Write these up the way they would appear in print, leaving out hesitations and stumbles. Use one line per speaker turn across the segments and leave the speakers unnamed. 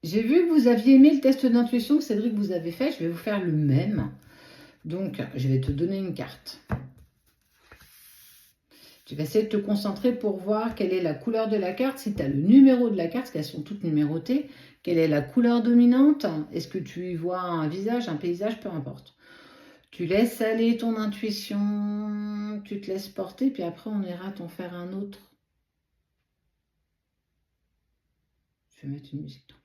J'ai vu que vous aviez aimé le test d'intuition que Cédric vous avait fait. Je vais vous faire le même. Donc, je vais te donner une carte. Tu vas essayer de te concentrer pour voir quelle est la couleur de la carte. Si tu as le numéro de la carte, parce qu'elles sont toutes numérotées, quelle est la couleur dominante? Est-ce que tu y vois un visage, un paysage, peu importe. Tu laisses aller ton intuition, tu te laisses porter, puis après on ira t'en faire un autre. Je vais mettre une musique d'ambiance.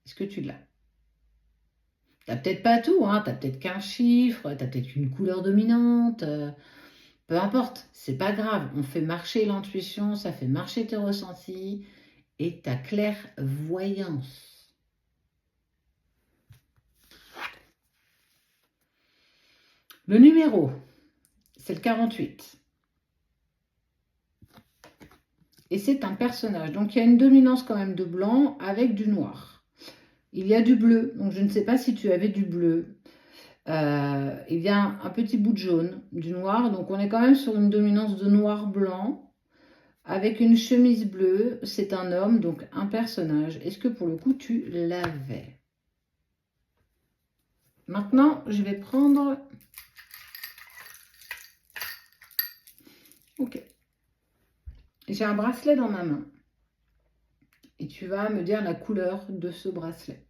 Est-ce que tu l'as? T'as peut-être pas tout, hein, t'as peut-être qu'un chiffre, t'as peut-être une couleur dominante, peu importe, c'est pas grave. On fait marcher l'intuition, ça fait marcher tes ressentis et ta clairvoyance. Le numéro, c'est le 48. Et c'est un personnage. Donc il y a une dominance quand même de blanc avec du noir. Il y a du bleu, donc je ne sais pas si tu avais du bleu. Il y a un petit bout de jaune, du noir. Donc on est quand même sur une dominance de noir-blanc avec une chemise bleue. C'est un homme, donc un personnage. Est-ce que pour le coup tu l'avais? Maintenant, je vais prendre... Ok. J'ai un bracelet dans ma main. Et tu vas me dire la couleur de ce bracelet.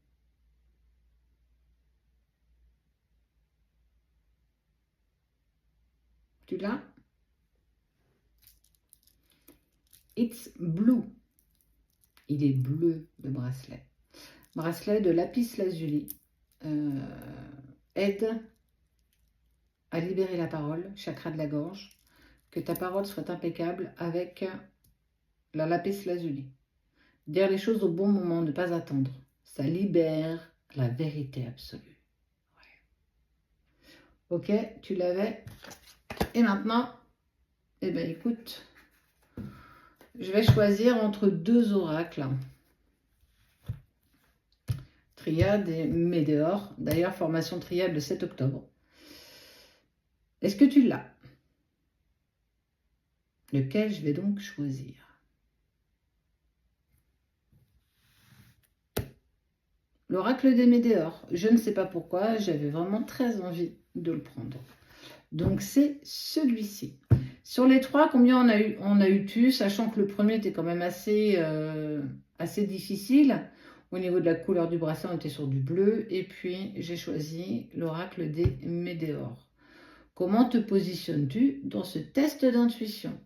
Tu l'as? It's blue. Il est bleu, le bracelet. Bracelet de lapis lazuli. Aide à libérer la parole, chakra de la gorge. Que ta parole soit impeccable avec la lapis lazuli. Dire les choses au bon moment, ne pas attendre. Ça libère la vérité absolue. Ouais. Ok, tu l'avais. Et maintenant, eh bien écoute, je vais choisir entre deux oracles. Triade et Médéor. D'ailleurs, formation triade le 7 octobre. Est-ce que tu l'as? Lequel je vais donc choisir? L'oracle des Médéors. Je ne sais pas pourquoi, j'avais vraiment très envie de le prendre. Donc c'est celui-ci. Sur les trois, combien on a eu tu, sachant que le premier était quand même assez difficile. Au niveau de la couleur du bracelet, on était sur du bleu. Et puis, j'ai choisi l'oracle des Médéors. Comment te positionnes-tu dans ce test d'intuition?